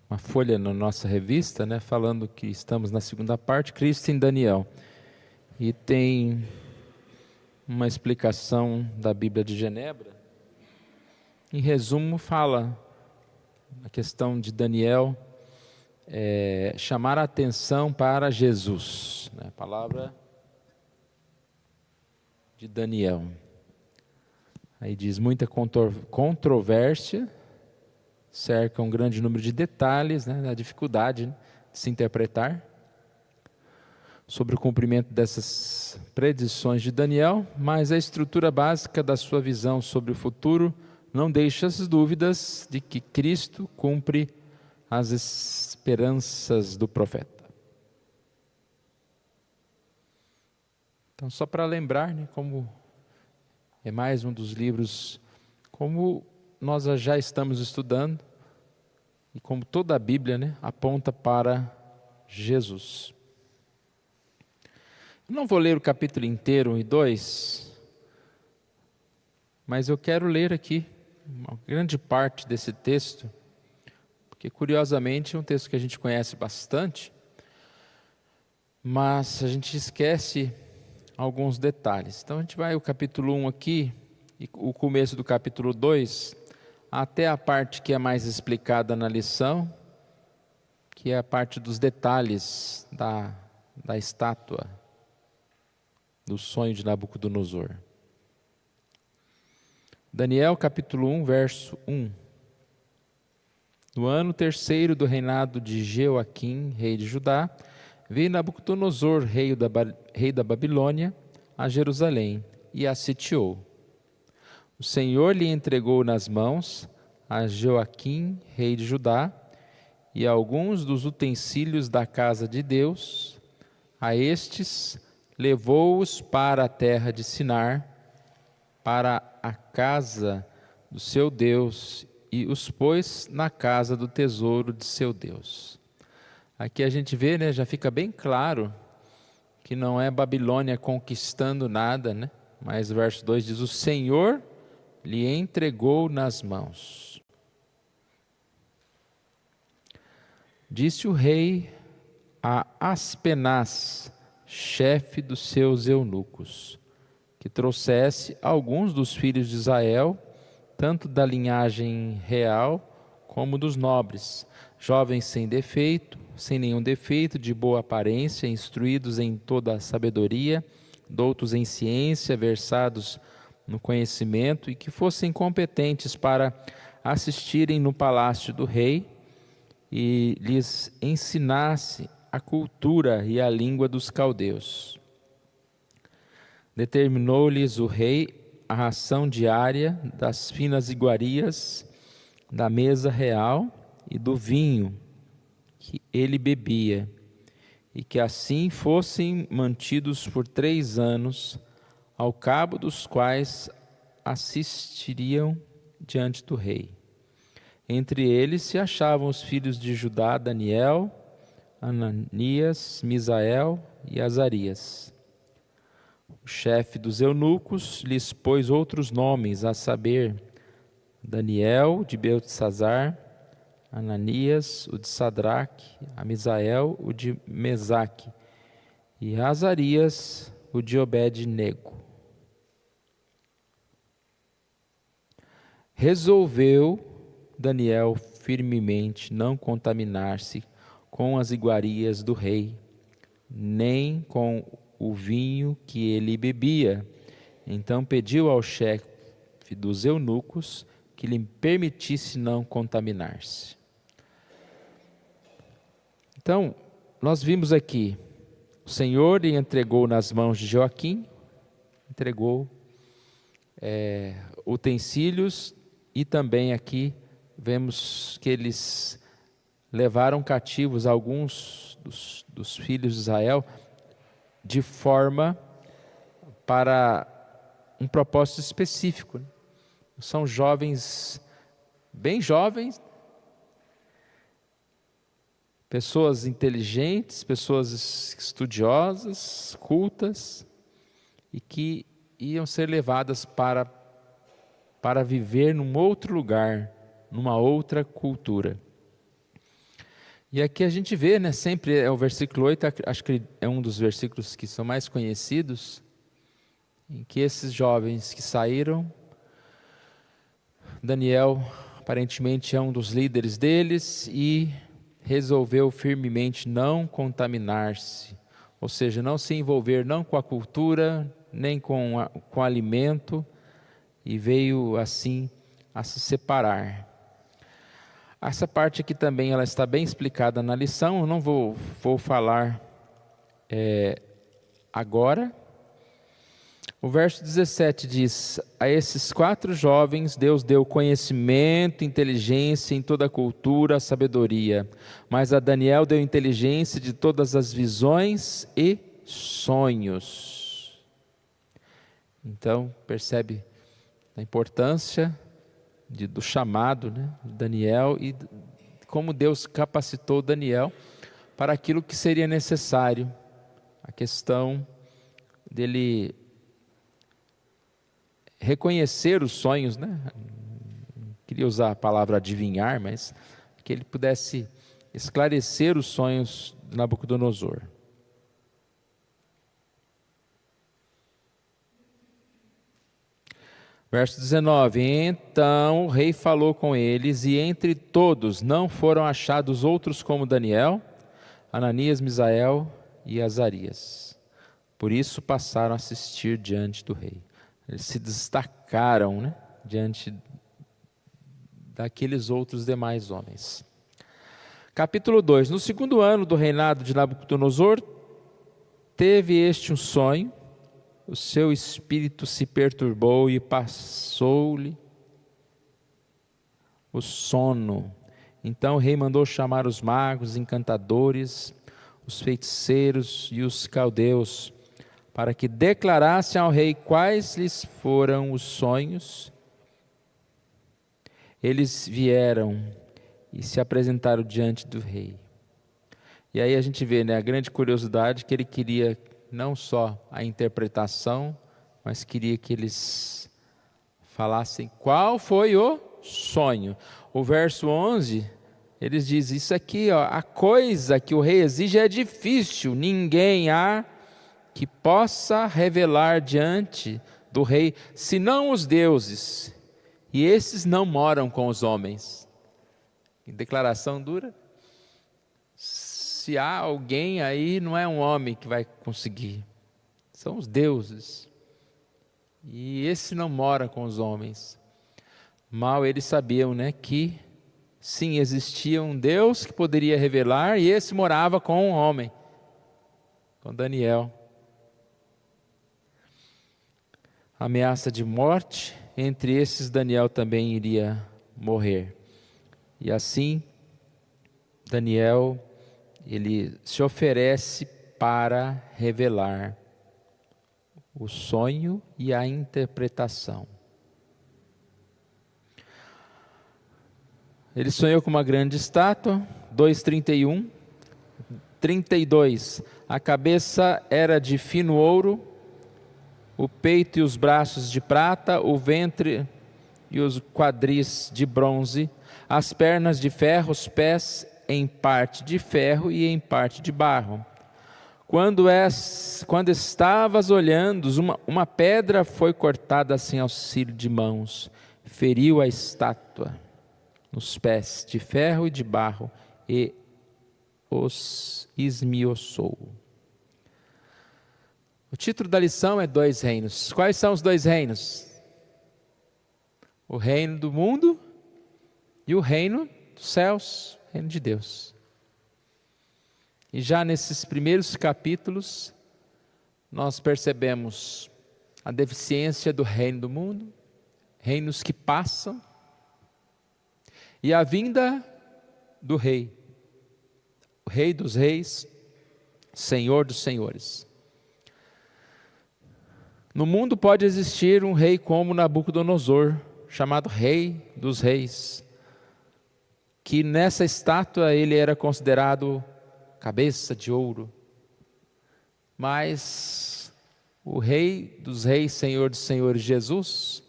uma folha na nossa revista, né, falando que estamos na segunda parte, Cristo em Daniel. E tem uma explicação da Bíblia de Genebra. Em resumo, fala a questão de Daniel chamar a atenção para Jesus, né, a palavra de Daniel. Aí diz: muita controvérsia cerca um grande número de detalhes, né, a dificuldade de se interpretar sobre o cumprimento dessas predições de Daniel, mas a estrutura básica da sua visão sobre o futuro não deixa as dúvidas de que Cristo cumpre as esperanças do profeta. Então, só para lembrar, né, como é mais um dos livros, como nós já estamos estudando, e como toda a Bíblia, né, aponta para Jesus. Eu não vou ler o capítulo inteiro 1 e 2, mas eu quero ler aqui uma grande parte desse texto, porque curiosamente é um texto que a gente conhece bastante, mas a gente esquece alguns detalhes. Então a gente vai ao capítulo 1 aqui, e o começo do capítulo 2, até a parte que é mais explicada na lição, que é a parte dos detalhes da estátua, do sonho de Nabucodonosor. Daniel capítulo 1, verso 1. No ano terceiro do reinado de Jeoaquim, rei de Judá, veio Nabucodonosor, rei da Babilônia, a Jerusalém, e a sitiou. O Senhor lhe entregou nas mãos a Jeoaquim, rei de Judá, e alguns dos utensílios da casa de Deus. A estes levou-os para a terra de Sinar, para a casa do seu Deus, e os pôs na casa do tesouro de seu Deus. Aqui a gente vê, né, já fica bem claro que não é Babilônia conquistando nada, né? Mas o verso 2 diz: o Senhor lhe entregou nas mãos. Disse o rei a Aspenaz, chefe dos seus eunucos, que trouxesse alguns dos filhos de Israel, tanto da linhagem real como dos nobres, jovens sem nenhum defeito, de boa aparência, instruídos em toda a sabedoria, doutos em ciência, versados no conhecimento, e que fossem competentes para assistirem no palácio do rei e lhes ensinasse a cultura e a língua dos caldeus. Determinou-lhes o rei a ração diária das finas iguarias da mesa real e do vinho que ele bebia, e que assim fossem mantidos por 3 anos, ao cabo dos quais assistiriam diante do rei. Entre eles se achavam os filhos de Judá, Daniel, Ananias, Misael e Azarias. O chefe dos eunucos lhes pôs outros nomes, a saber, Daniel, de Beltesazar, Ananias, o de Sadraque, a Misael, o de Mesaque, e Azarias, o de Obed-nego. Resolveu Daniel firmemente não contaminar-se com as iguarias do rei, nem com o vinho que ele bebia. Então pediu ao chefe dos eunucos que lhe permitisse não contaminar-se. Então, nós vimos aqui, o Senhor lhe entregou nas mãos de Joaquim, entregou utensílios, e também aqui vemos que eles levaram cativos alguns dos filhos de Israel de forma para um propósito específico, né? São jovens, bem jovens, pessoas inteligentes, pessoas estudiosas, cultas, e que iam ser levadas para viver num outro lugar, numa outra cultura. E aqui a gente vê, né, sempre é o versículo 8, acho que é um dos versículos que são mais conhecidos, em que esses jovens que saíram, Daniel aparentemente é um dos líderes deles e resolveu firmemente não contaminar-se, ou seja, não se envolver não com a cultura, nem com o alimento, e veio assim a se separar. Essa parte aqui também ela está bem explicada na lição, eu não vou falar agora. O verso 17 diz: a esses 4 jovens Deus deu conhecimento, inteligência em toda a cultura, sabedoria, mas a Daniel deu inteligência de todas as visões e sonhos. Então, percebe a importância do chamado, né, de Daniel e como Deus capacitou Daniel para aquilo que seria necessário. A questão dele reconhecer os sonhos, né? Não queria usar a palavra adivinhar, mas que ele pudesse esclarecer os sonhos de Nabucodonosor. Verso 19: então o rei falou com eles, e entre todos não foram achados outros como Daniel, Ananias, Misael e Azarias. Por isso passaram a assistir diante do rei. Eles se destacaram, né, diante daqueles outros demais homens. Capítulo 2. No segundo ano do reinado de Nabucodonosor, teve este um sonho. O seu espírito se perturbou e passou-lhe o sono. Então o rei mandou chamar os magos, encantadores, os feiticeiros e os caldeus, para que declarassem ao rei quais lhes foram os sonhos. Eles vieram e se apresentaram diante do rei. E aí a gente vê, né, a grande curiosidade que ele queria não só a interpretação, mas queria que eles falassem qual foi o sonho. O verso 11, eles dizem, isso aqui, ó, a coisa que o rei exige é difícil, ninguém há que possa revelar diante do rei, senão os deuses, e esses não moram com os homens. Que declaração dura. Se há alguém aí, não é um homem que vai conseguir, são os deuses, e esse não mora com os homens. Mal eles sabiam, né, que sim, existia um Deus que poderia revelar, e esse morava com um homem, com Daniel. Ameaça de morte, entre esses Daniel também iria morrer. E assim, Daniel, ele se oferece para revelar o sonho e a interpretação. Ele sonhou com uma grande estátua, 2:31, 32, a cabeça era de fino ouro, o peito e os braços de prata, o ventre e os quadris de bronze, as pernas de ferro, os pés em parte de ferro e em parte de barro. Quando estavas olhando, uma pedra foi cortada sem auxílio de mãos, feriu a estátua nos pés de ferro e de barro e os esmiuçou. O título da lição é 2 reinos. Quais são os 2 reinos? O reino do mundo e o reino dos céus, o reino de Deus. E já nesses primeiros capítulos, nós percebemos a deficiência do reino do mundo, reinos que passam, e a vinda do rei, o rei dos reis, senhor dos senhores. No mundo pode existir um rei como Nabucodonosor, chamado rei dos reis, que nessa estátua ele era considerado cabeça de ouro, mas o rei dos reis, senhor dos senhores, Jesus,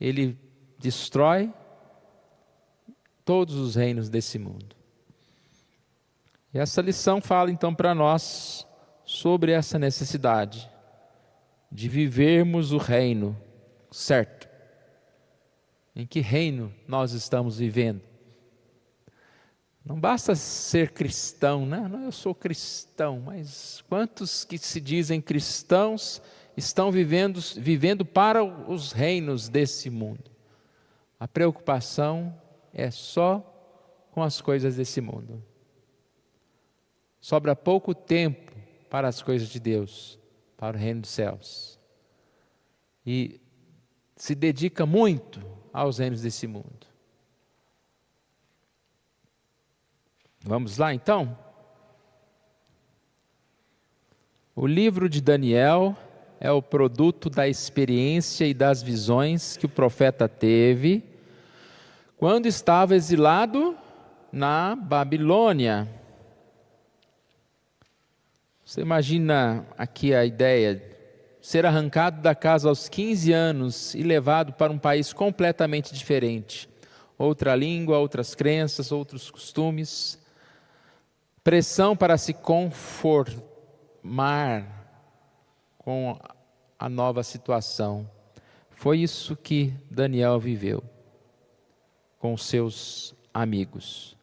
ele destrói todos os reinos desse mundo. E essa lição fala então para nós sobre essa necessidade de vivermos o reino certo. Em que reino nós estamos vivendo? Não basta ser cristão, né? Não, eu sou cristão, mas quantos que se dizem cristãos estão vivendo para os reinos desse mundo? A preocupação é só com as coisas desse mundo. Sobra pouco tempo para as coisas de Deus, para o reino dos céus. E se dedica muito aos reinos desse mundo. Vamos lá então? O livro de Daniel é o produto da experiência e das visões que o profeta teve quando estava exilado na Babilônia. Você imagina aqui a ideia: ser arrancado da casa aos 15 anos e levado para um país completamente diferente. Outra língua, outras crenças, outros costumes. Pressão para se conformar com a nova situação. Foi isso que Daniel viveu com seus amigos.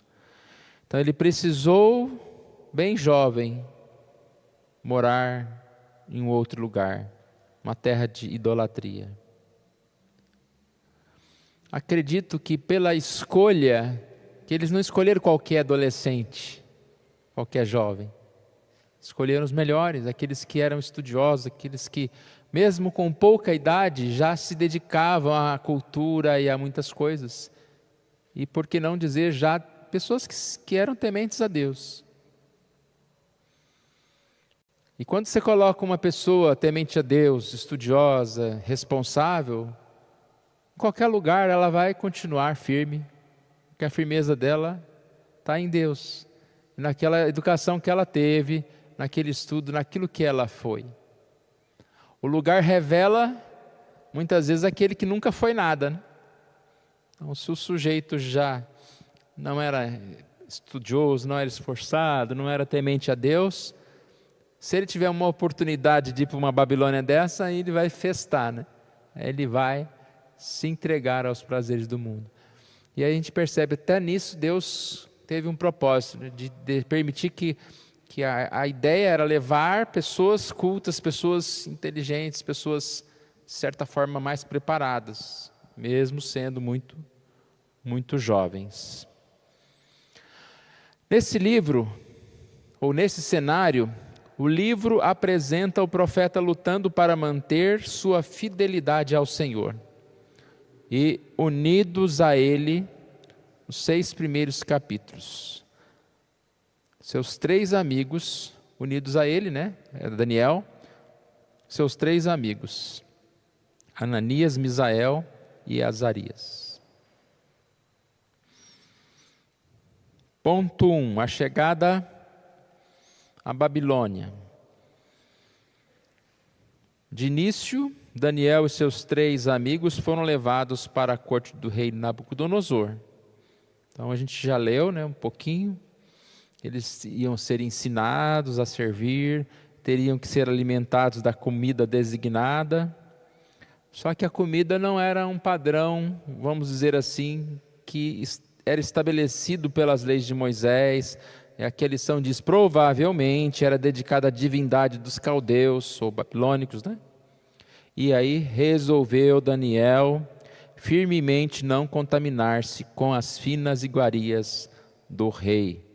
Então ele precisou, bem jovem, morar em um outro lugar, uma terra de idolatria. Acredito que pela escolha, que eles não escolheram qualquer adolescente, qualquer jovem. Escolheram os melhores, aqueles que eram estudiosos, aqueles que, mesmo com pouca idade, já se dedicavam à cultura e a muitas coisas. E por que não dizer já pessoas que eram tementes a Deus. E quando você coloca uma pessoa temente a Deus, estudiosa, responsável, em qualquer lugar ela vai continuar firme, porque a firmeza dela está em Deus, naquela educação que ela teve, naquele estudo, naquilo que ela foi. O lugar revela, muitas vezes, aquele que nunca foi nada, né? Então, se o sujeito já não era estudioso, não era esforçado, não era temente a Deus, se ele tiver uma oportunidade de ir para uma Babilônia dessa, aí ele vai festar, né? Ele vai se entregar aos prazeres do mundo. E aí a gente percebe, até nisso, Deus teve um propósito, né, de permitir que a ideia era levar pessoas cultas, pessoas inteligentes, pessoas, de certa forma, mais preparadas, mesmo sendo muito, muito jovens. Nesse livro, ou nesse cenário, o livro apresenta o profeta lutando para manter sua fidelidade ao Senhor. E unidos a Ele, os 6 primeiros capítulos. Seus 3 amigos, unidos a ele, né? Daniel, seus 3 amigos, Ananias, Misael e Azarias. Ponto 1, a chegada à Babilônia. De início, Daniel e seus 3 amigos foram levados para a corte do rei Nabucodonosor. Então a gente já leu, né, um pouquinho. Eles iam ser ensinados a servir, teriam que ser alimentados da comida designada. Só que a comida não era um padrão, vamos dizer assim, que era estabelecido pelas leis de Moisés. Aqui a lição diz, provavelmente era dedicada à divindade dos caldeus ou babilônicos, né? E aí resolveu Daniel firmemente não contaminar-se com as finas iguarias do rei,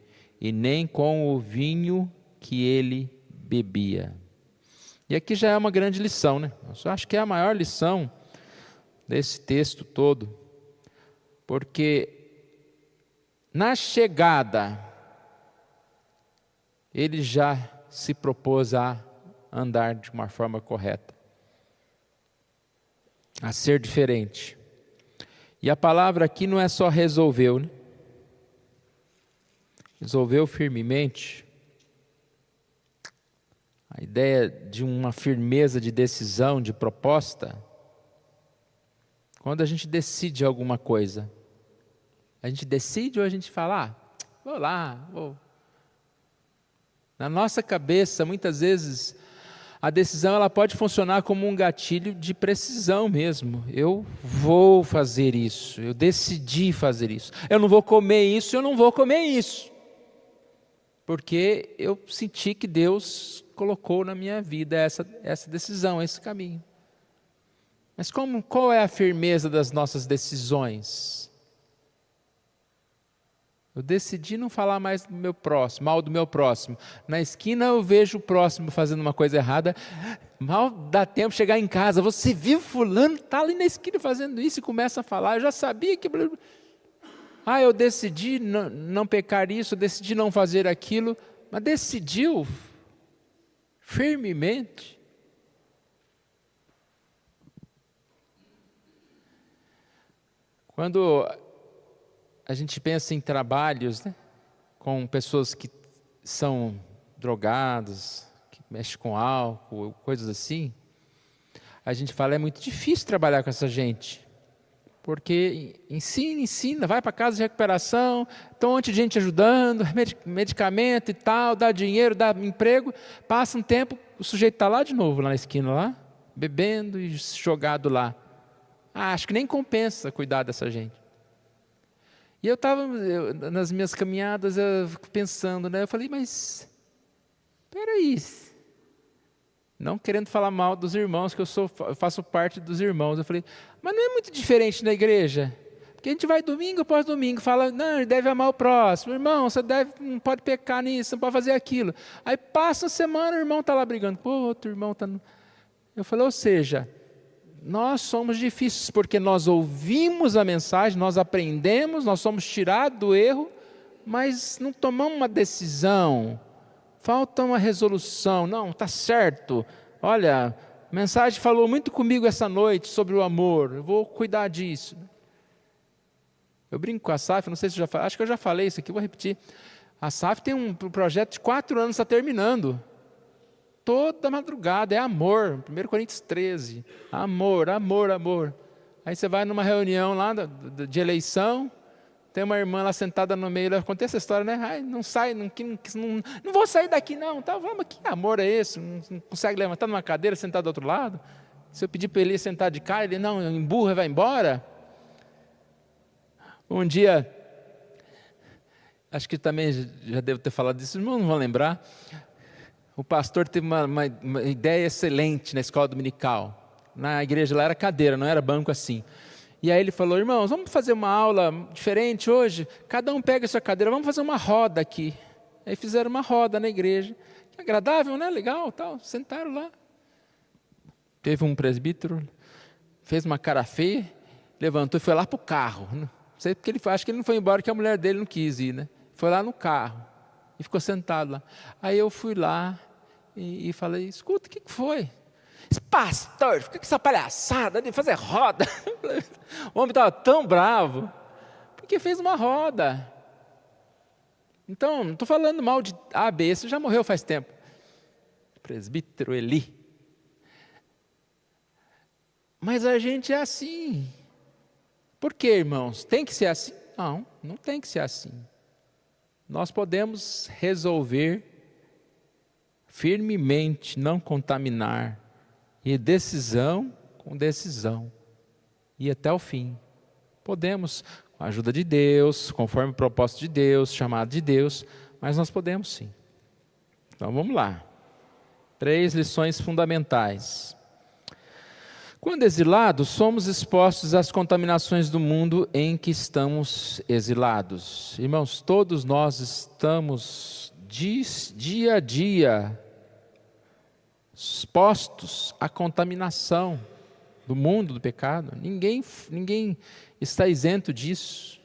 e nem com o vinho que ele bebia. E aqui já é uma grande lição, né? Eu acho que é a maior lição desse texto todo, porque na chegada, ele já se propôs a andar de uma forma correta, a ser diferente. E a palavra aqui não é só resolveu, né? Resolveu firmemente. A ideia de uma firmeza de decisão, de proposta. Quando a gente decide alguma coisa, A gente decide ou a gente fala, vou lá, vou. Na nossa cabeça, muitas vezes, a decisão ela pode funcionar como um gatilho de precisão mesmo. Eu vou fazer isso, eu decidi fazer isso. Eu não vou comer isso, eu não vou comer isso. Porque eu senti que Deus colocou na minha vida essa decisão, esse caminho. Mas qual é a firmeza das nossas decisões? Eu decidi não falar mais do meu próximo, mal do meu próximo. Na esquina eu vejo o próximo fazendo uma coisa errada, mal dá tempo de chegar em casa. Você viu fulano, está ali na esquina fazendo isso e começa a falar. Eu já sabia que... eu decidi não pecar isso, eu decidi não fazer aquilo. Mas decidiu firmemente. Quando a gente pensa em trabalhos, né, com pessoas que são drogadas, que mexem com álcool, coisas assim, a gente fala, é muito difícil trabalhar com essa gente, porque ensina, vai para casa de recuperação, tem um monte de gente ajudando, medicamento e tal, dá dinheiro, dá emprego, passa um tempo, o sujeito está lá de novo, lá na esquina, lá, bebendo e jogado lá. Acho que nem compensa cuidar dessa gente. E eu estava, nas minhas caminhadas, eu fico pensando, né? Eu falei, mas, peraí, não querendo falar mal dos irmãos, que eu faço parte dos irmãos. Eu falei, mas não é muito diferente na igreja? Porque a gente vai domingo após domingo, fala, não, ele deve amar o próximo. Irmão, você não pode pecar nisso, não pode fazer aquilo. Aí passa a semana, o irmão está lá brigando. Pô, outro irmão está... Eu falei, ou seja... Nós somos difíceis porque nós ouvimos a mensagem, nós aprendemos, nós somos tirados do erro, mas não tomamos uma decisão, falta uma resolução. Não, está certo, olha, a mensagem falou muito comigo essa noite sobre o amor, eu vou cuidar disso. Eu brinco com a SAF, não sei se acho que eu já falei isso aqui, vou repetir. A SAF tem um projeto de 4 anos, está terminando. Toda madrugada, é amor, 1 Coríntios 13, amor, amor, amor. Aí você vai numa reunião lá de eleição, tem uma irmã lá sentada no meio, ela conta essa história, né? Ai, não sai, não vou sair daqui não, tá, vamos, que amor é esse? Não consegue levantar numa cadeira, sentar do outro lado? Se eu pedir para ele sentar de cara, ele não, emburra e vai embora. Um dia, acho que também já devo ter falado disso, irmão, não vou lembrar. O pastor teve uma ideia excelente na escola dominical. Na igreja lá era cadeira, não era banco assim. E aí ele falou, irmãos, vamos fazer uma aula diferente hoje? Cada um pega a sua cadeira, vamos fazer uma roda aqui. Aí fizeram uma roda na igreja. Que agradável, né? Legal, tal. Sentaram lá. Teve um presbítero, fez uma cara feia, levantou e foi lá para o carro. Não sei porque acho que ele não foi embora, que a mulher dele não quis ir, né? Foi lá no carro e ficou sentado lá. Aí eu fui lá e falei, escuta, o que foi? Pastor, fica com essa palhaçada de fazer roda. O homem estava tão bravo, porque fez uma roda. Então, não estou falando mal de A, B, esse já morreu faz tempo. Presbítero Eli. Mas a gente é assim. Por quê, irmãos? Tem que ser assim? Não, não tem que ser assim. Nós podemos resolver firmemente, não contaminar, e decisão com decisão, e até o fim. Podemos, com a ajuda de Deus, conforme o propósito de Deus, chamado de Deus, mas nós podemos sim. Então vamos lá. 3 lições fundamentais. Quando exilados, somos expostos às contaminações do mundo em que estamos exilados. Irmãos, todos nós estamos dia a dia expostos à contaminação do mundo, do pecado. Ninguém está isento disso.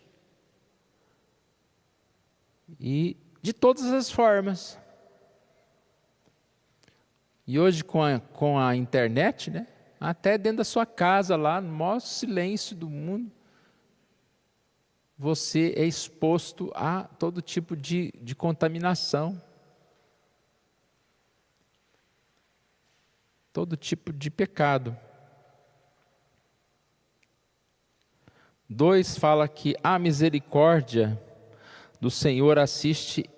E de todas as formas. E hoje com a internet, né? Até dentro da sua casa lá, no maior silêncio do mundo, você é exposto a todo tipo de contaminação. Todo tipo de pecado. 2 fala que a misericórdia do Senhor assiste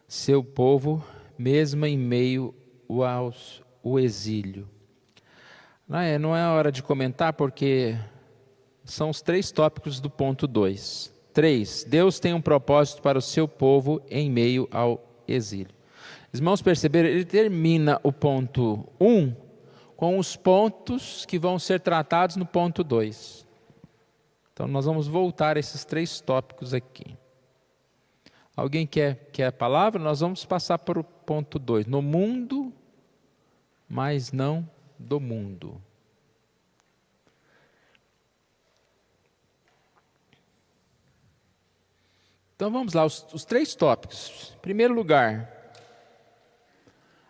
seu povo, mesmo em meio ao exílio. Não é hora de comentar, porque são os 3 tópicos do ponto 2. 3. Deus tem um propósito para o seu povo em meio ao exílio. Os irmãos perceberam, ele termina o ponto 1 com os pontos que vão ser tratados no ponto 2. Então nós vamos voltar a esses 3 tópicos aqui. Alguém quer a palavra? Nós vamos passar para o ponto 2. No mundo, mas não do mundo. Então vamos lá, os 3 tópicos. Em primeiro lugar,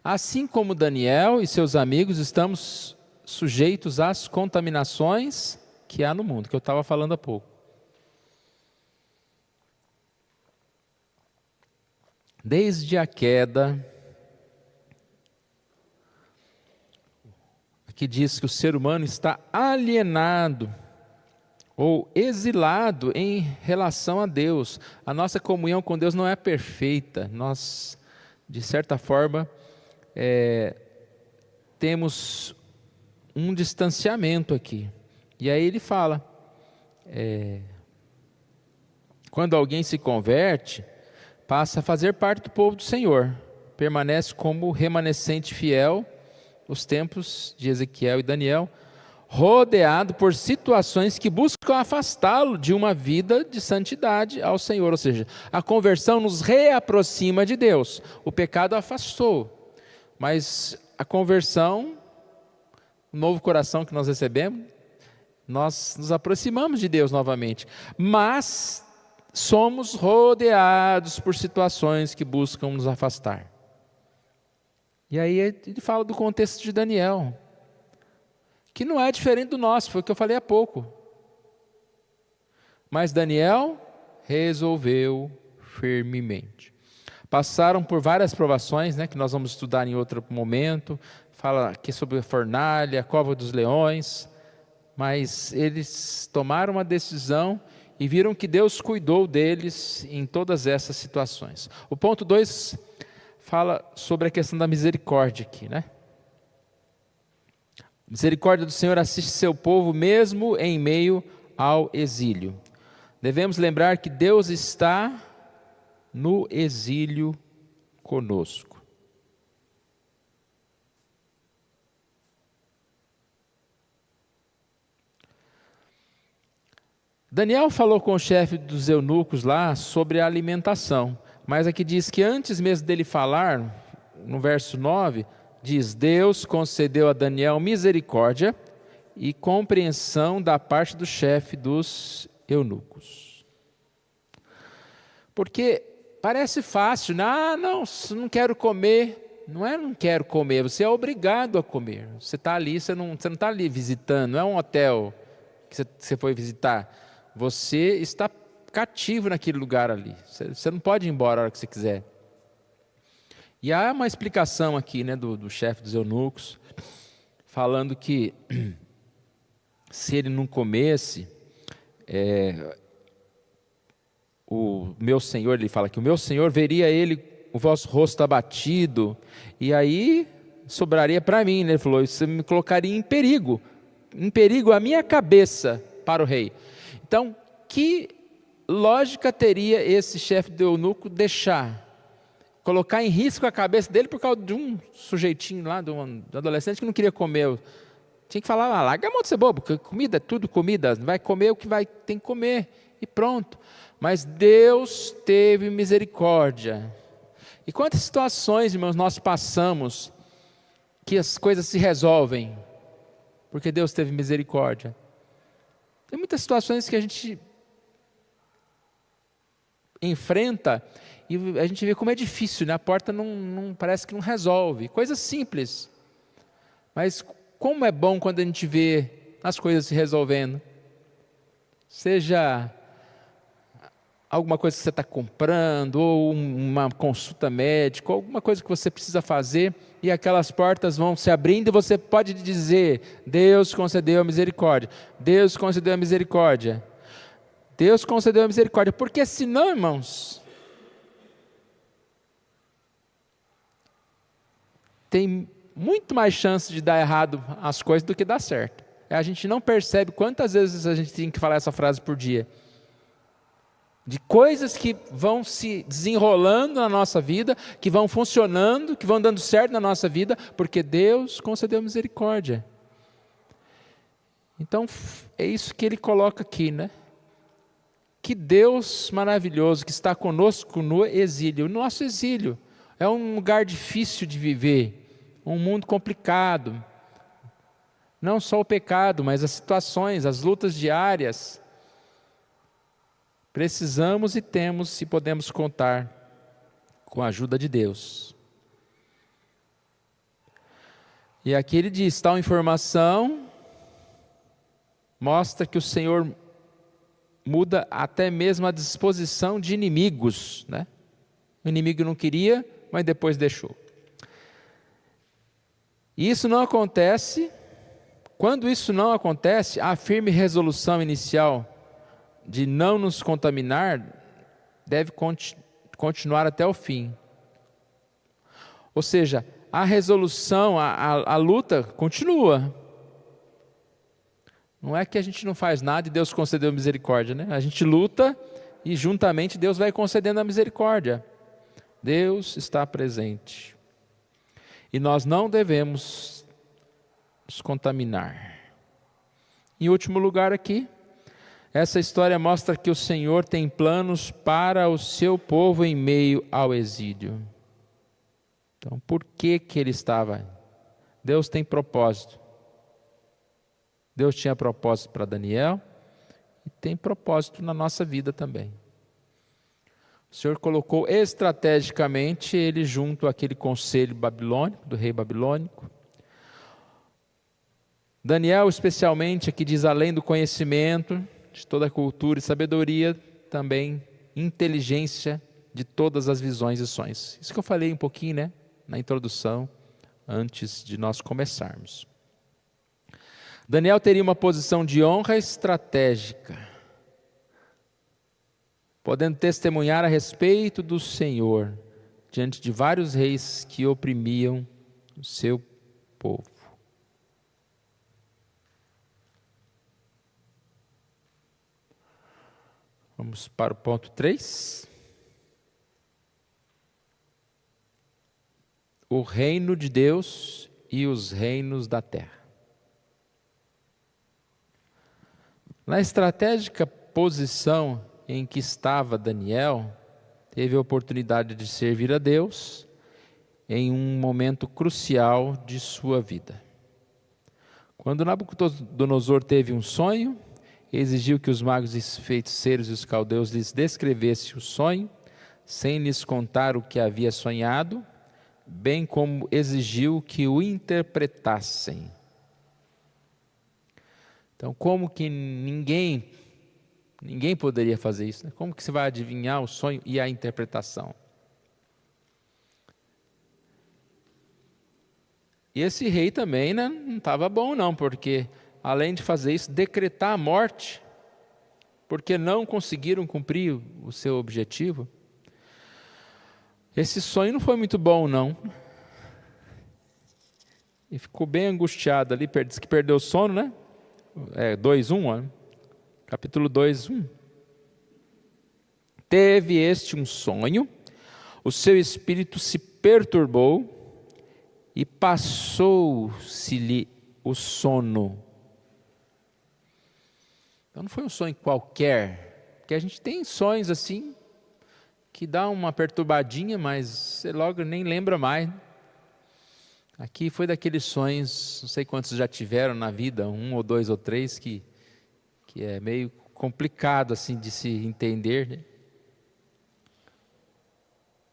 assim como Daniel e seus amigos, estamos sujeitos às contaminações que há no mundo, que eu estava falando há pouco. Desde a queda, aqui diz que o ser humano está alienado ou exilado em relação a Deus. A nossa comunhão com Deus não é perfeita. Nós, de certa forma, temos um distanciamento aqui. E aí ele fala, quando alguém se converte, passa a fazer parte do povo do Senhor, permanece como remanescente fiel, os tempos de Ezequiel e Daniel, rodeado por situações que buscam afastá-lo de uma vida de santidade ao Senhor. Ou seja, a conversão nos reaproxima de Deus. O pecado afastou, mas a conversão, o novo coração que nós recebemos, nós nos aproximamos de Deus novamente. Mas somos rodeados por situações que buscam nos afastar. E aí ele fala do contexto de Daniel, que não é diferente do nosso, foi o que eu falei há pouco. Mas Daniel resolveu firmemente. Passaram por várias provações, que nós vamos estudar em outro momento. Fala aqui sobre a fornalha, a cova dos leões. Mas eles tomaram uma decisão e viram que Deus cuidou deles em todas essas situações. O ponto 2 fala sobre a questão da misericórdia aqui, Misericórdia do Senhor assiste seu povo mesmo em meio ao exílio. Devemos lembrar que Deus está no exílio conosco. Daniel falou com o chefe dos eunucos lá sobre a alimentação, mas aqui diz que antes mesmo dele falar, no verso 9, diz: Deus concedeu a Daniel misericórdia e compreensão da parte do chefe dos eunucos. Porque parece fácil, não quero comer. Não quero comer, você é obrigado a comer. Você está ali, você não está ali visitando, não é um hotel que você foi visitar. Você está cativo naquele lugar ali. Você não pode ir embora a hora que você quiser. E há uma explicação aqui, do chefe dos eunucos, falando que se ele não comesse, o meu Senhor, ele fala que o meu Senhor veria o vosso rosto abatido, e aí sobraria para mim. Ele falou, isso me colocaria em perigo a minha cabeça para o rei. Então, que lógica teria esse chefe do eunuco colocar em risco a cabeça dele por causa de um sujeitinho lá, de um adolescente que não queria comer? Tinha que falar, larga a mão de ser bobo, comida é tudo comida, vai comer o que tem que comer, e pronto. Mas Deus teve misericórdia. E quantas situações, irmãos, nós passamos que as coisas se resolvem porque Deus teve misericórdia? Tem muitas situações que a gente enfrenta e a gente vê como é difícil, a porta não parece que não resolve. Coisas simples. Mas como é bom quando a gente vê as coisas se resolvendo. Seja alguma coisa que você está comprando, ou uma consulta médica, ou alguma coisa que você precisa fazer, e aquelas portas vão se abrindo e você pode dizer, Deus concedeu a misericórdia. Deus concedeu a misericórdia. Deus concedeu a misericórdia, porque senão, irmãos, tem muito mais chance de dar errado as coisas do que dar certo. A gente não percebe quantas vezes a gente tem que falar essa frase por dia. De coisas que vão se desenrolando na nossa vida, que vão funcionando, que vão dando certo na nossa vida, porque Deus concedeu misericórdia. Então, é isso que ele coloca aqui, né? Que Deus maravilhoso que está conosco no exílio. O nosso exílio é um lugar difícil de viver, um mundo complicado. Não só o pecado, mas as situações, as lutas diárias. Precisamos e temos e podemos contar com a ajuda de Deus. E aqui ele diz, tal informação mostra que o Senhor muda até mesmo a disposição de inimigos, né? O inimigo não queria, mas depois deixou. E isso não acontece, quando isso não acontece, a firme resolução inicial de não nos contaminar deve continuar até o fim. Ou seja, a resolução, a luta continua. Não é que a gente não faz nada e Deus concedeu misericórdia, né? A gente luta e juntamente Deus vai concedendo a misericórdia. Deus está presente. E nós não devemos nos contaminar. Em último lugar aqui, essa história mostra que o Senhor tem planos para o seu povo em meio ao exílio. Então, por que ele estava? Deus tem propósito. Deus tinha propósito para Daniel e tem propósito na nossa vida também. O Senhor colocou estrategicamente ele junto àquele conselho babilônico, do rei babilônico. Daniel, especialmente, aqui diz, além do conhecimento de toda a cultura e sabedoria, também inteligência de todas as visões e sonhos. Isso que eu falei um pouquinho, né, na introdução, antes de nós começarmos. Daniel teria uma posição de honra estratégica, podendo testemunhar a respeito do Senhor, diante de vários reis que oprimiam o seu povo. Vamos para o ponto 3. O reino de Deus e os reinos da terra. Na estratégica posição em que estava Daniel, teve a oportunidade de servir a Deus em um momento crucial de sua vida. Quando Nabucodonosor teve um sonho, exigiu que os magos e feiticeiros e os caldeus lhes descrevessem o sonho, sem lhes contar o que havia sonhado, bem como exigiu que o interpretassem. Então, como que ninguém poderia fazer isso, né? Como que você vai adivinhar o sonho e a interpretação? E esse rei também, né, não estava bom não, porque além de fazer isso, decretar a morte, porque não conseguiram cumprir o seu objetivo. Esse sonho não foi muito bom não. E ficou bem angustiado ali, disse que perdeu o sono, né? 2:1, capítulo 2:1. Teve este um sonho, o seu espírito se perturbou e passou-se-lhe o sono. Então não foi um sonho qualquer, porque a gente tem sonhos assim, que dá uma perturbadinha, mas você logo nem lembra mais. Aqui foi daqueles sonhos, não sei quantos já tiveram na vida, 1 ou 2 ou 3, que é meio complicado assim de se entender, né?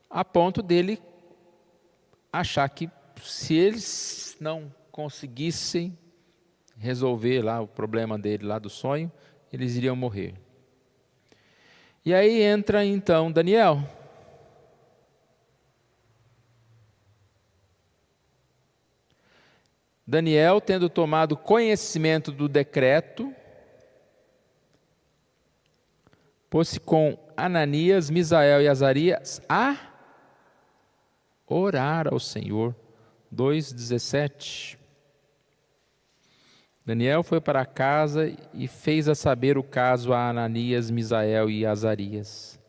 A ponto dele achar que se eles não conseguissem resolver lá o problema dele lá do sonho, eles iriam morrer. E aí entra então Daniel. Daniel, tendo tomado conhecimento do decreto, pôs-se com Ananias, Misael e Azarias a orar ao Senhor. 2:17. Daniel foi para casa e fez a saber o caso a Ananias, Misael e Azarias.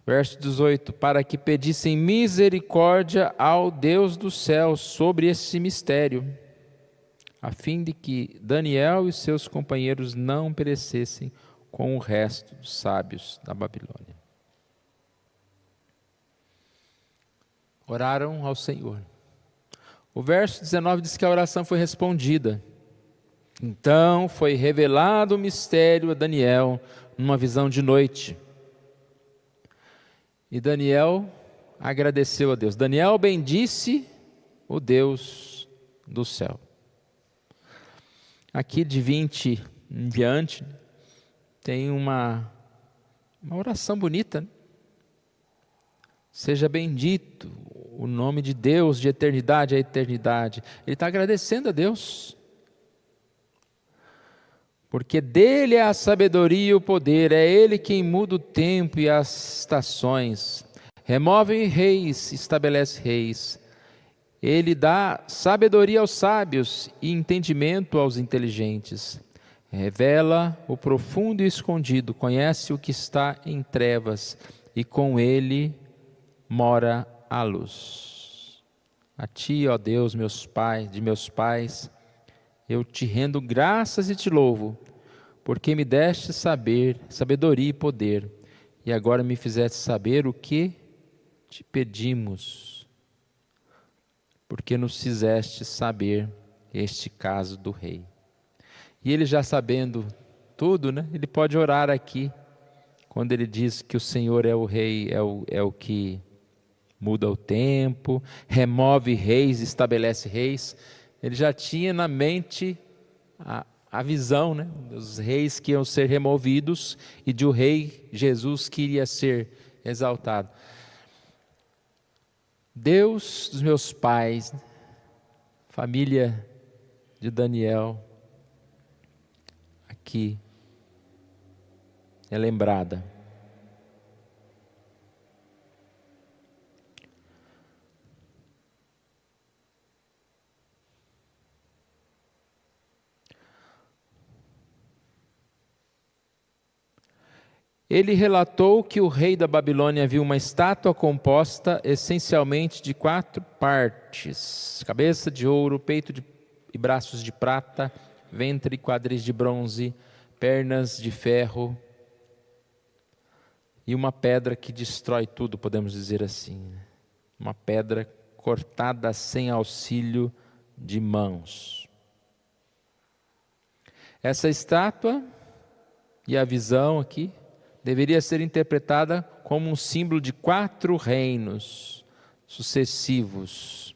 Verso 18, para que pedissem misericórdia ao Deus do céu sobre esse mistério, a fim de que Daniel e seus companheiros não perecessem com o resto dos sábios da Babilônia. Oraram ao Senhor. O verso 19 diz que a oração foi respondida. Então foi revelado o mistério a Daniel numa visão de noite. E Daniel agradeceu a Deus. Daniel bendisse o Deus do céu. Aqui de 20 em diante, tem uma oração bonita, né? Seja bendito o nome de Deus de eternidade a eternidade. Ele está agradecendo a Deus. Porque dele é a sabedoria e o poder, é ele quem muda o tempo e as estações. Remove reis, estabelece reis. Ele dá sabedoria aos sábios e entendimento aos inteligentes. Revela o profundo e escondido, conhece o que está em trevas, e com ele mora a luz. A ti, ó Deus, meus pais, eu te rendo graças e te louvo, porque me deste sabedoria e poder, e agora me fizeste saber o que te pedimos, porque nos fizeste saber este caso do rei. E ele já sabendo tudo, né? Ele pode orar aqui, quando ele diz que o Senhor é o rei, é o que muda o tempo, remove reis, estabelece reis. Ele já tinha na mente a visão, né, dos reis que iam ser removidos e de o rei Jesus que iria ser exaltado. Deus dos meus pais, família de Daniel, aqui é lembrada. Ele relatou que o rei da Babilônia viu uma estátua composta essencialmente de 4 partes: cabeça de ouro, peito e braços de prata, ventre e quadris de bronze, pernas de ferro e uma pedra que destrói tudo, podemos dizer assim. Uma pedra cortada sem auxílio de mãos. Essa estátua e a visão aqui deveria ser interpretada como um símbolo de 4 reinos sucessivos.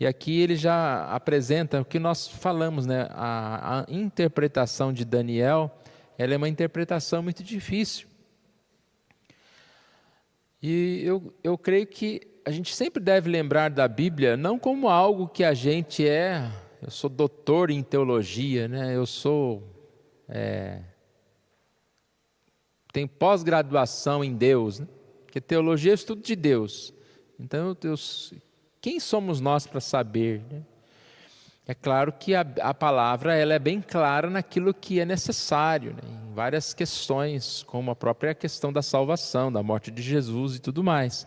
E aqui ele já apresenta o que nós falamos, né? A interpretação de Daniel, ela é uma interpretação muito difícil. E eu creio que a gente sempre deve lembrar da Bíblia, não como algo que a gente eu sou doutor em teologia, né? Eu sou... tem pós-graduação em Deus, né? Porque teologia é estudo de Deus. Então, quem somos nós para saber, né? É claro que a palavra ela é bem clara naquilo que é necessário, né? Em várias questões, como a própria questão da salvação, da morte de Jesus e tudo mais.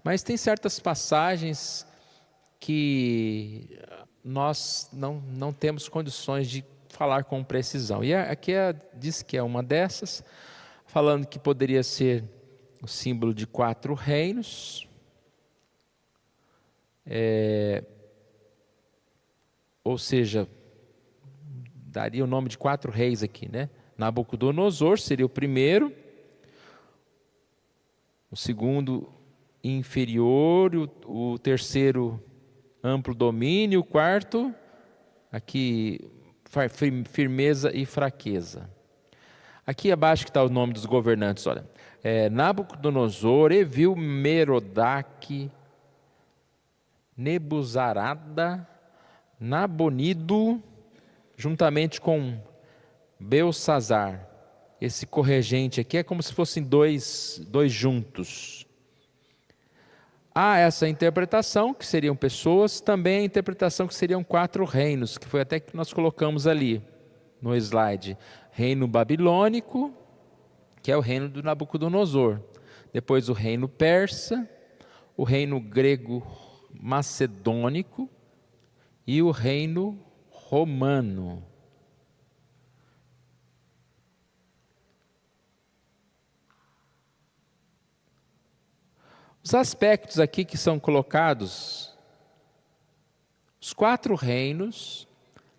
Mas tem certas passagens que nós não temos condições de falar com precisão. E aqui diz que é uma dessas, falando que poderia ser o símbolo de 4 reinos, ou seja, daria o nome de 4 reis aqui, né? Nabucodonosor seria o primeiro, o segundo inferior, o terceiro amplo domínio, o quarto aqui firmeza e fraqueza. Aqui abaixo que está o nome dos governantes, olha. Nabucodonosor, Evil-Merodach, Nebuzarada, Nabonido, juntamente com Belsazar. esse corregente aqui é como se fossem dois juntos. Há essa interpretação, que seriam pessoas, também a interpretação que seriam 4 reinos, que foi até que nós colocamos ali no slide. Reino babilônico, que é o reino do Nabucodonosor. Depois o reino persa, o reino grego macedônico e o reino romano. Os aspectos aqui que são colocados, os 4 reinos,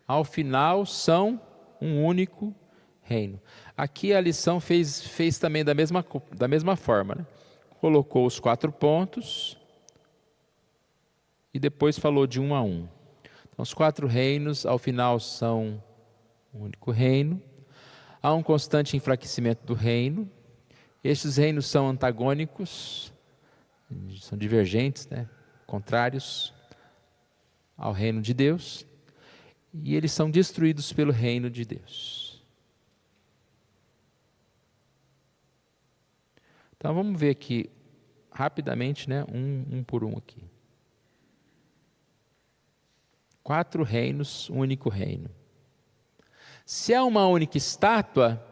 ao final são um único reino. Aqui a lição fez também da mesma forma, né? Colocou os 4 pontos e depois falou de um a um. Então, os 4 reinos, ao final, são um único reino. Há um constante enfraquecimento do reino. Estes reinos são antagônicos, são divergentes, né? Contrários ao reino de Deus, e eles são destruídos pelo reino de Deus. Então vamos ver aqui rapidamente, né? Um por um aqui. 4 reinos, um único reino. Se é uma única estátua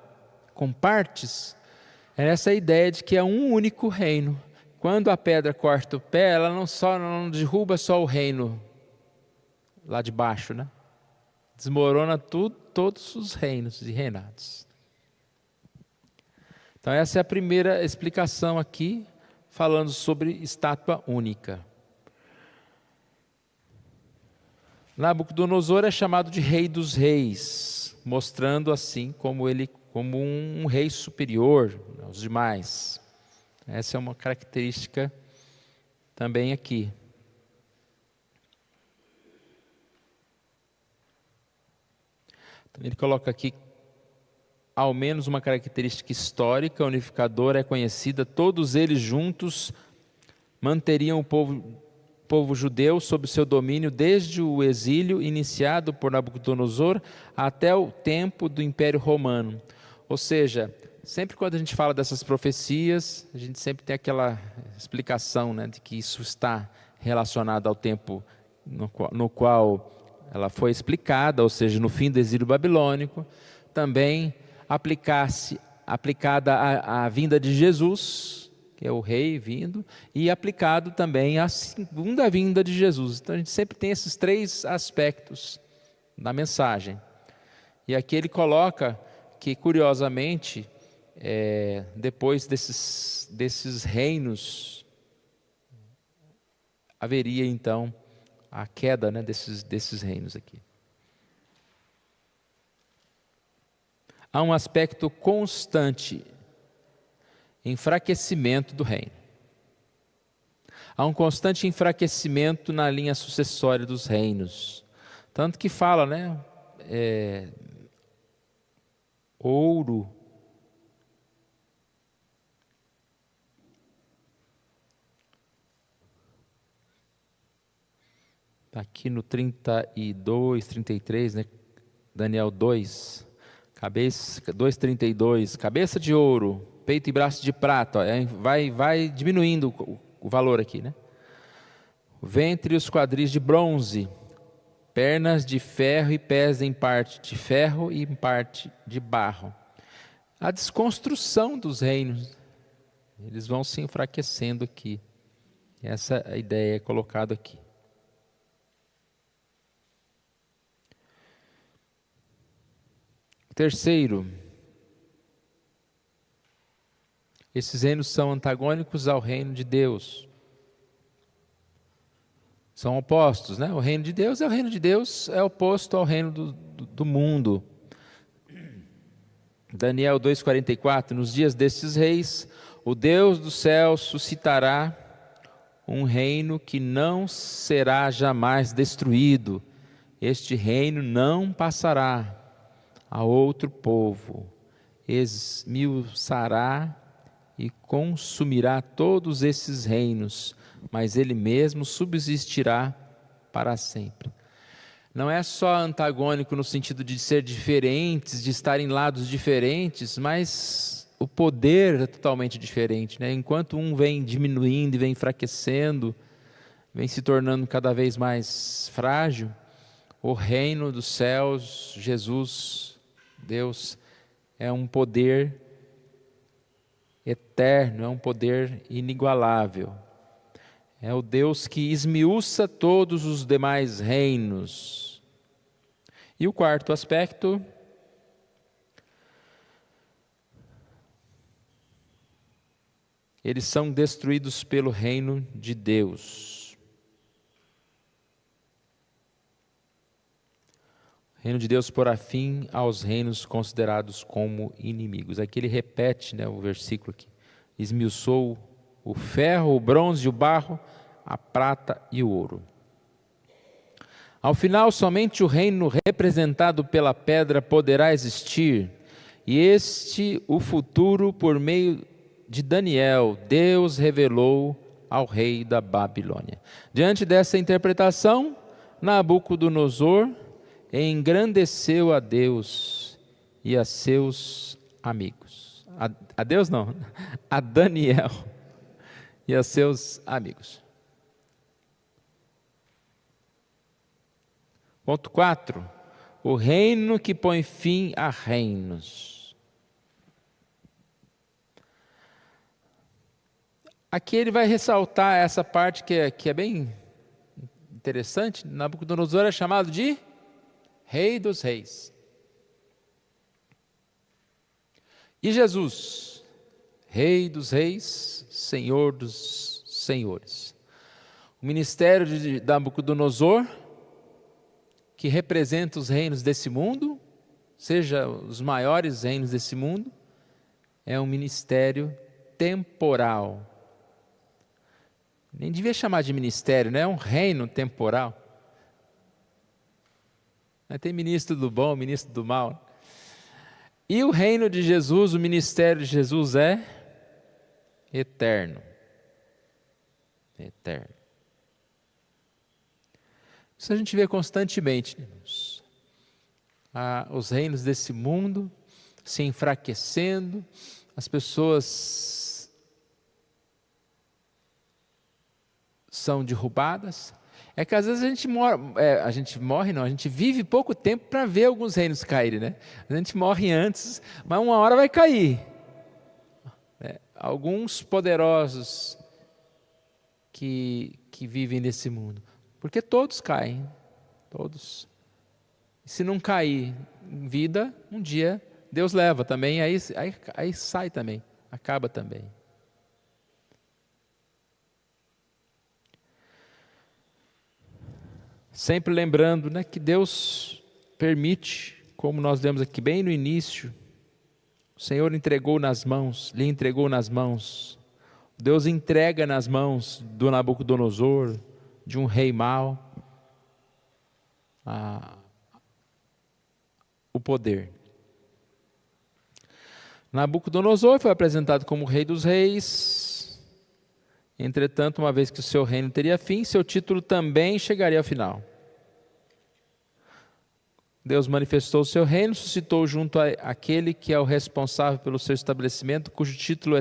com partes, é essa ideia de que é um único reino. Quando a pedra corta o pé, ela não derruba só o reino lá de baixo, né? Desmorona tudo, todos os reinos e reinados. Então essa é a primeira explicação aqui, falando sobre estátua única. Nabucodonosor é chamado de rei dos reis, mostrando assim como um rei superior aos demais. Essa é uma característica também aqui. Ele coloca aqui, ao menos uma característica histórica, unificadora, é conhecida. Todos eles juntos manteriam o povo judeu sob seu domínio desde o exílio iniciado por Nabucodonosor até o tempo do Império Romano. Ou seja, sempre quando a gente fala dessas profecias, a gente sempre tem aquela explicação, né, de que isso está relacionado ao tempo no qual ela foi explicada, ou seja, no fim do exílio babilônico, também aplicada à vinda de Jesus, que é o rei vindo, e aplicado também à segunda vinda de Jesus. Então a gente sempre tem esses 3 aspectos da mensagem. E aqui ele coloca que, curiosamente, depois desses reinos, haveria então a queda, né, desses reinos aqui. Há um aspecto constante, enfraquecimento do reino. Há um constante enfraquecimento na linha sucessória dos reinos. Tanto que fala, né, ouro, está aqui no 32, 33, né? Daniel 2, 2,32, cabeça de ouro, peito e braço de prata, ó, vai diminuindo o valor aqui, né? Ventre e os quadris de bronze, pernas de ferro e pés em parte de ferro e em parte de barro. A desconstrução dos reinos, eles vão se enfraquecendo aqui. Essa ideia é colocada aqui. Terceiro, esses reinos são antagônicos ao reino de Deus. São opostos, né? O reino de Deus é oposto ao reino do mundo. Daniel 2,44, nos dias destes reis, o Deus do céu suscitará um reino que não será jamais destruído. Este reino não passará a outro povo, esmiuçará e consumirá todos esses reinos, mas ele mesmo subsistirá para sempre. não é só antagônico no sentido de ser diferentes, de estar em lados diferentes, mas o poder é totalmente diferente, né? Enquanto um vem diminuindo e vem enfraquecendo, vem se tornando cada vez mais frágil, o reino dos céus, Jesus, Deus, é um poder eterno, é um poder inigualável. É o Deus que esmiuça todos os demais reinos. E o quarto aspecto, eles são destruídos pelo reino de Deus. O reino de Deus porá fim aos reinos considerados como inimigos. Aqui ele repete, né, o versículo aqui. Esmiuçou o ferro, o bronze e o barro, a prata e o ouro. Ao final, somente o reino representado pela pedra poderá existir, e este o futuro por meio de Daniel, Deus revelou ao rei da Babilônia. Diante dessa interpretação, Nabucodonosor engrandeceu a Deus e a seus amigos. A Deus não, a Daniel e a seus amigos. Ponto 4. O reino que põe fim a reinos. Aqui ele vai ressaltar essa parte que é bem interessante. Nabucodonosor é chamado de Rei dos Reis. E Jesus, Rei dos Reis, Senhor dos Senhores. O ministério de Nabucodonosor, que representa os reinos desse mundo, seja os maiores reinos desse mundo, é um ministério temporal. Nem devia chamar de ministério, né? É um reino temporal. Tem ministro do bom, ministro do mal. E o reino de Jesus, o ministério de Jesus é eterno. Eterno. Isso a gente vê constantemente, irmãos. Os reinos desse mundo se enfraquecendo, as pessoas são derrubadas. É que às vezes a gente vive pouco tempo para ver alguns reinos caírem, né? A gente morre antes, mas uma hora vai cair. Alguns poderosos que vivem nesse mundo, porque todos caem, todos. Se não cair em vida, um dia Deus leva também, aí sai também, acaba também. Sempre lembrando, né, que Deus permite, como nós lemos aqui bem no início, o Senhor lhe entregou nas mãos, Deus entrega nas mãos do Nabucodonosor, de um rei mau, o poder. Nabucodonosor foi apresentado como rei dos reis. Entretanto, uma vez que o seu reino teria fim, seu título também chegaria ao final. Deus manifestou o seu reino, suscitou junto àquele que é o responsável pelo seu estabelecimento, cujo título é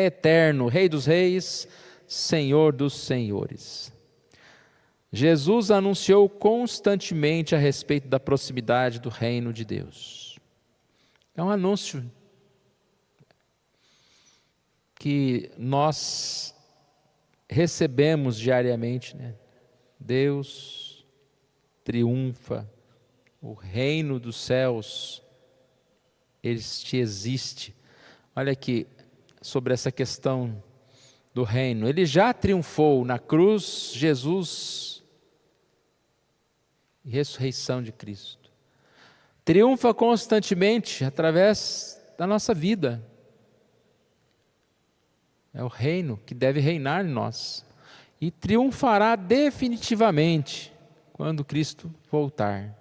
eterno, Rei dos Reis, Senhor dos Senhores. Jesus anunciou constantemente a respeito da proximidade do reino de Deus. É um anúncio que nós recebemos diariamente, né? Deus triunfa, o reino dos céus, este existe. Olha aqui, sobre essa questão do reino, ele já triunfou na cruz, Jesus, e ressurreição de Cristo. Triunfa constantemente através da nossa vida. É o reino que deve reinar em nós. E triunfará definitivamente quando Cristo voltar.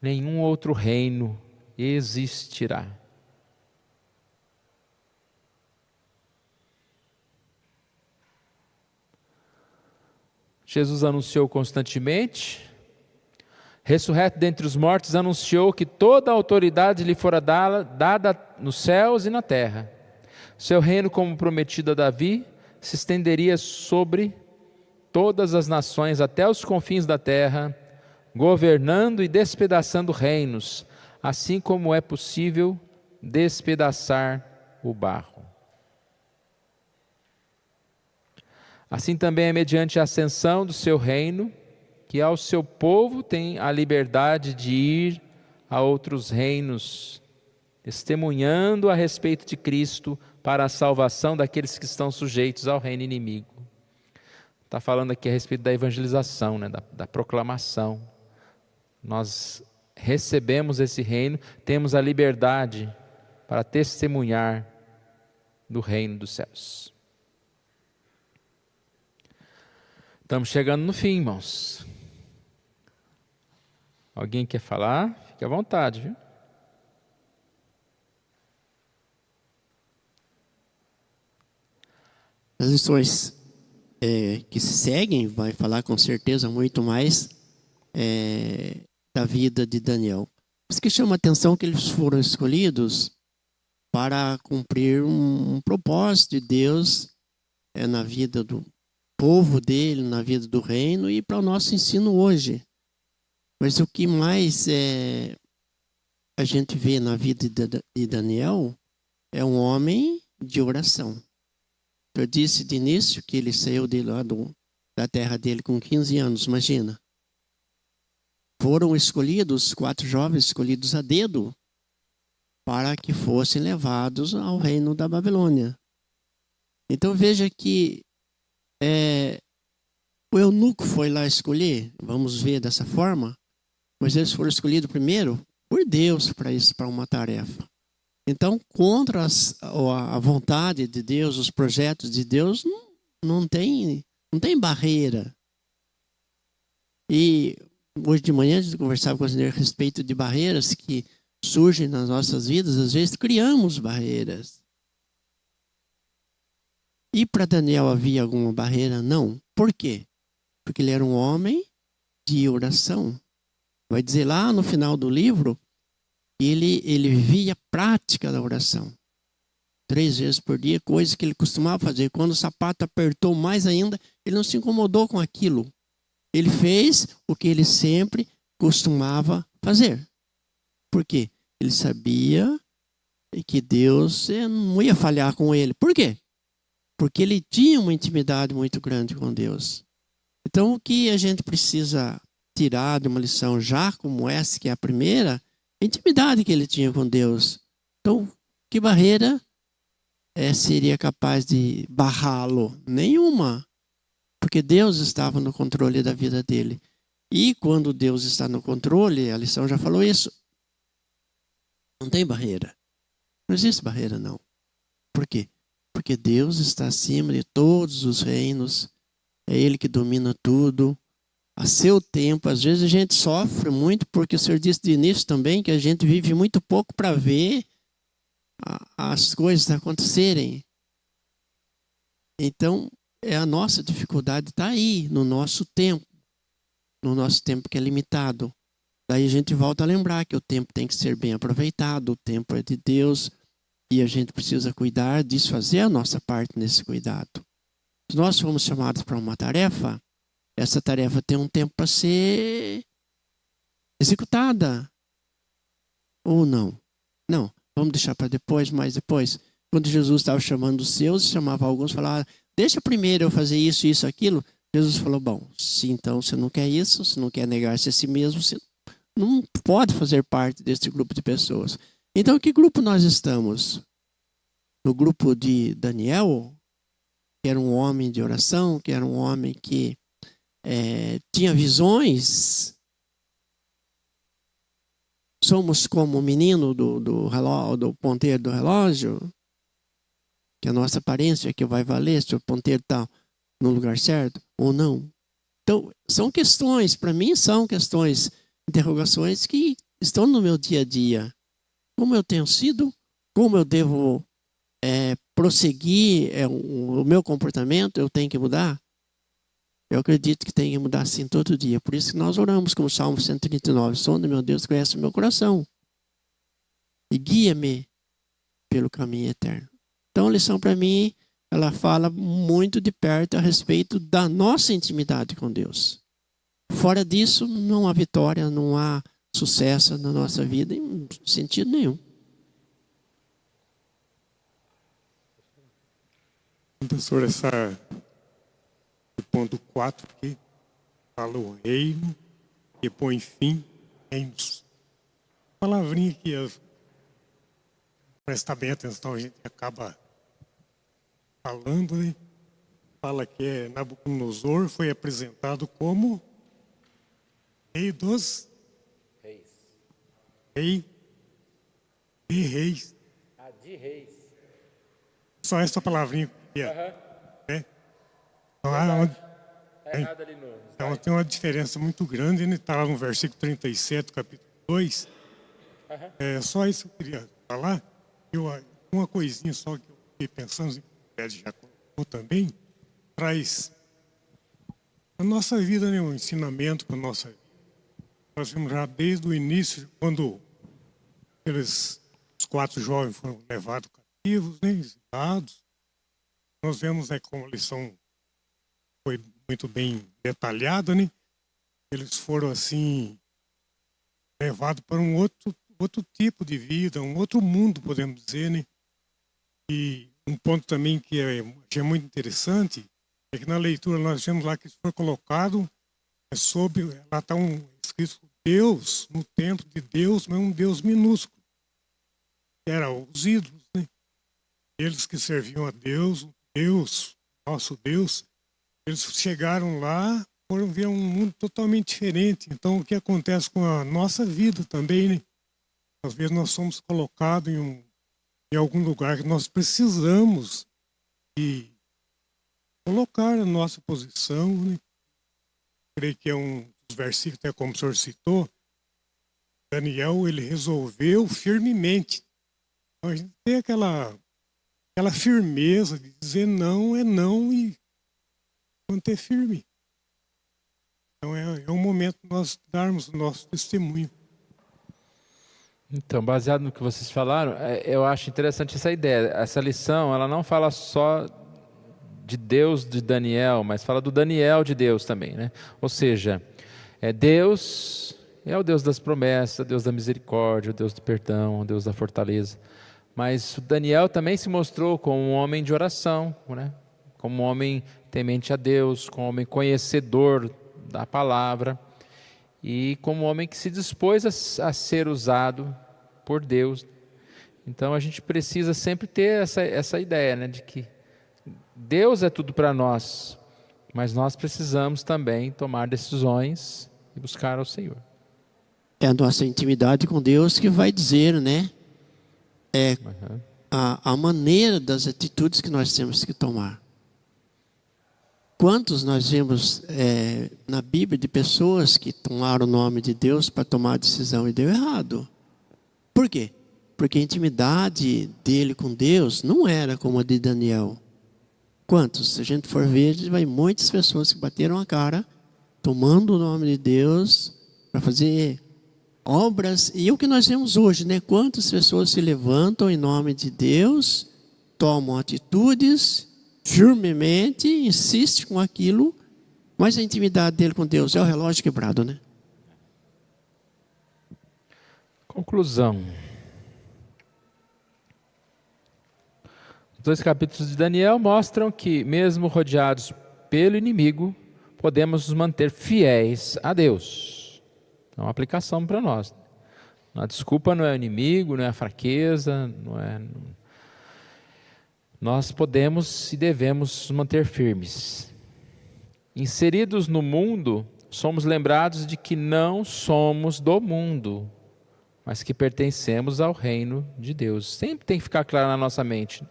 Nenhum outro reino existirá. Jesus anunciou constantemente. Ressurreto dentre os mortos, anunciou que toda a autoridade lhe fora dada nos céus e na terra. Seu reino, como prometido a Davi, se estenderia sobre todas as nações até os confins da terra, governando e despedaçando reinos, assim como é possível despedaçar o barro. Assim também é mediante a ascensão do seu reino, que ao seu povo tem a liberdade de ir a outros reinos, testemunhando a respeito de Cristo para a salvação daqueles que estão sujeitos ao reino inimigo. Está falando aqui a respeito da evangelização, né? da proclamação. Nós recebemos esse reino, temos a liberdade para testemunhar do reino dos céus. Estamos chegando no fim, irmãos. Alguém quer falar? Fique à vontade, viu? As lições que se seguem vai falar com certeza muito mais da vida de Daniel. Por isso que chama a atenção que eles foram escolhidos para cumprir um propósito de Deus na vida do povo dele, na vida do reino e para o nosso ensino hoje. Mas o que mais a gente vê na vida de Daniel é um homem de oração. Eu disse de início que ele saiu de lá da terra dele com 15 anos, imagina. Foram escolhidos, 4 jovens escolhidos a dedo, para que fossem levados ao reino da Babilônia. Então veja que o eunuco foi lá escolher, vamos ver dessa forma, mas eles foram escolhidos primeiro por Deus para uma tarefa. Então, contra a vontade de Deus, os projetos de Deus, não tem barreira. E hoje de manhã a gente conversava com o senhor a respeito de barreiras que surgem nas nossas vidas. Às vezes criamos barreiras. E para Daniel havia alguma barreira? Não. Por quê? Porque ele era um homem de oração. Vai dizer lá no final do livro, ele vivia a prática da oração. 3 vezes por dia, coisa que ele costumava fazer. Quando o sapato apertou mais ainda, ele não se incomodou com aquilo. Ele fez o que ele sempre costumava fazer. Por quê? Ele sabia que Deus não ia falhar com ele. Por quê? Porque ele tinha uma intimidade muito grande com Deus. Então, o que a gente precisa tirar de uma lição já como essa, que é a primeira, a intimidade que ele tinha com Deus. Então, que barreira seria capaz de barrá-lo? Nenhuma. Porque Deus estava no controle da vida dele. E quando Deus está no controle, a lição já falou isso, não tem barreira. Não existe barreira, não. Por quê? Porque Deus está acima de todos os reinos. É Ele que domina tudo. A seu tempo, às vezes a gente sofre muito, porque o senhor disse de início também que a gente vive muito pouco para ver as coisas acontecerem. Então, a nossa dificuldade está aí, no nosso tempo que é limitado. Daí a gente volta a lembrar que o tempo tem que ser bem aproveitado, o tempo é de Deus, e a gente precisa cuidar disso, fazer a nossa parte nesse cuidado. Se nós fomos chamados para uma tarefa, essa tarefa tem um tempo para ser executada. Ou não? Não, vamos deixar para depois, mais depois. Quando Jesus estava chamando os seus, chamava alguns, falava, deixa primeiro eu fazer isso, isso, aquilo. Jesus falou, bom, se então você não quer isso, você não quer negar-se a si mesmo, você não pode fazer parte desse grupo de pessoas. Então, que grupo nós estamos? No grupo de Daniel, que era um homem de oração, que era um homem que tinha visões. Somos como o menino do ponteiro do relógio, que a nossa aparência que vai valer se o ponteiro está no lugar certo ou não. Então, são questões, para mim são questões, interrogações que estão no meu dia a dia. Como eu tenho sido, como eu devo prosseguir o meu comportamento, eu tenho que mudar. Eu acredito que tem que mudar assim todo dia. Por isso que nós oramos com o Salmo 139. Sonda, meu Deus, conhece o meu coração. E guia-me pelo caminho eterno. Então a lição para mim, ela fala muito de perto a respeito da nossa intimidade com Deus. Fora disso, não há vitória, não há sucesso na nossa vida em sentido nenhum. Professor, o ponto 4 aqui, fala o reino que põe fim em palavrinha que prestar bem atenção, a gente acaba falando, né? Fala que Nabucodonosor foi apresentado como rei dos reis. Rei de reis. De reis. Só essa palavrinha que é. Né? Então, tem uma diferença muito grande, né? Está lá no versículo 37, capítulo 2. É só isso que eu queria falar. Uma coisinha só que eu fiquei pensando, que o Pérez já colocou também, traz a nossa vida, né? Um ensinamento para a nossa vida. Nós vimos já desde o início, quando os 4 jovens foram levados cativos, né? Exilados. Nós vemos, né, como a lição foi muito bem detalhada, né? Eles foram, assim, levados para um outro tipo de vida, um outro mundo, podemos dizer, né? E um ponto também que é muito interessante é que na leitura nós vemos lá que isso foi colocado lá está escrito Deus, no templo de Deus, mas um Deus minúsculo. Era os ídolos, né? Eles que serviam a Deus, nosso Deus, eles chegaram lá, foram ver um mundo totalmente diferente. Então, o que acontece com a nossa vida também, né? Às vezes nós somos colocados em algum lugar que nós precisamos de colocar a nossa posição, né? Creio que é um dos versículos, até como o senhor citou, Daniel, ele resolveu firmemente. Então, a gente tem aquela firmeza de dizer não é não e manter firme. Então é um momento de nós darmos o nosso testemunho. Então, baseado no que vocês falaram, eu acho interessante essa ideia. Essa lição, ela não fala só de Deus de Daniel, mas fala do Daniel de Deus também, né? Ou seja, Deus é o Deus das promessas, o Deus da misericórdia, o Deus do perdão, o Deus da fortaleza. Mas o Daniel também se mostrou como um homem de oração, né? Como um homem temente a Deus, como um homem conhecedor da palavra e como um homem que se dispôs a ser usado por Deus. Então a gente precisa sempre ter essa ideia, né, de que Deus é tudo para nós, mas nós precisamos também tomar decisões e buscar ao Senhor. É a nossa intimidade com Deus que vai dizer, né? A maneira das atitudes que nós temos que tomar. Quantos nós vemos na Bíblia de pessoas que tomaram o nome de Deus para tomar a decisão e deu errado? Por quê? Porque a intimidade dele com Deus não era como a de Daniel. Quantos? Se a gente for ver, vai muitas pessoas que bateram a cara, tomando o nome de Deus para fazer obras. E o que nós vemos hoje, né? Quantas pessoas se levantam em nome de Deus, tomam atitudes firmemente, insistem com aquilo, mas a intimidade dele com Deus é o relógio quebrado, né? Conclusão. Os 2 capítulos de Daniel mostram que, mesmo rodeados pelo inimigo, podemos nos manter fiéis a Deus. É uma aplicação para nós. A desculpa não é o inimigo, não é a fraqueza, Nós podemos e devemos nos manter firmes. Inseridos no mundo, somos lembrados de que não somos do mundo, mas que pertencemos ao reino de Deus. Sempre tem que ficar claro na nossa mente.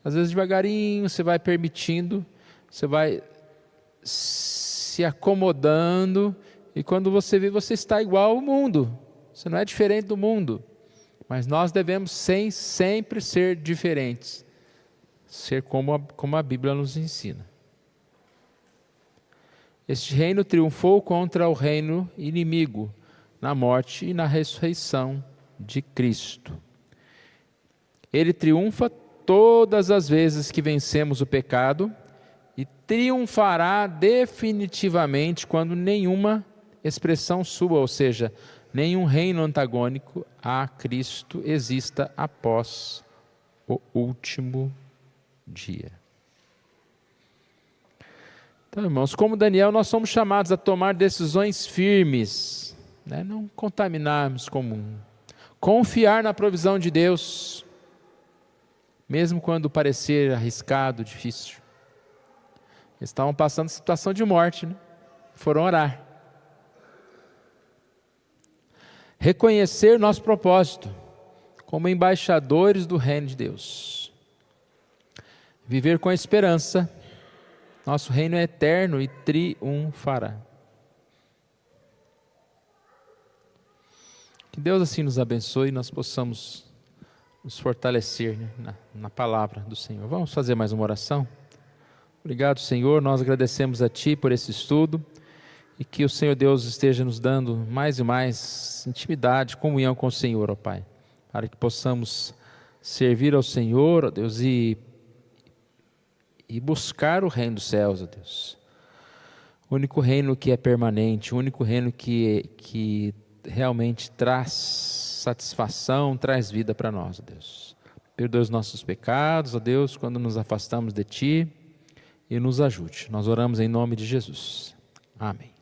Às vezes devagarinho você vai permitindo, você vai se acomodando, e quando você vê, você está igual ao mundo. Você não é diferente do mundo. Mas nós devemos sempre ser diferentes. Ser como a Bíblia nos ensina. Este reino triunfou contra o reino inimigo, na morte e na ressurreição de Cristo. Ele triunfa todas as vezes que vencemos o pecado e triunfará definitivamente quando nenhuma expressão sua, ou seja, nenhum reino antagônico a Cristo exista após o último dia. Então, irmãos, como Daniel, nós somos chamados a tomar decisões firmes, né? Não contaminarmos comum, confiar na provisão de Deus, mesmo quando parecer arriscado, difícil. Eles estavam passando situação de morte, né? Foram orar. Reconhecer nosso propósito como embaixadores do reino de Deus. Viver com esperança. Nosso reino é eterno e triunfará. Que Deus assim nos abençoe e nós possamos nos fortalecer, né, na palavra do Senhor. Vamos fazer mais uma oração? Obrigado, Senhor, nós agradecemos a Ti por esse estudo e que o Senhor Deus esteja nos dando mais e mais intimidade, comunhão com o Senhor, ó Pai, para que possamos servir ao Senhor, ó Deus, e buscar o reino dos céus, ó Deus. O único reino que é permanente, o único reino que realmente traz satisfação, traz vida para nós, ó Deus. Perdoa os nossos pecados, ó Deus, quando nos afastamos de Ti, e nos ajude. Nós oramos em nome de Jesus. Amém.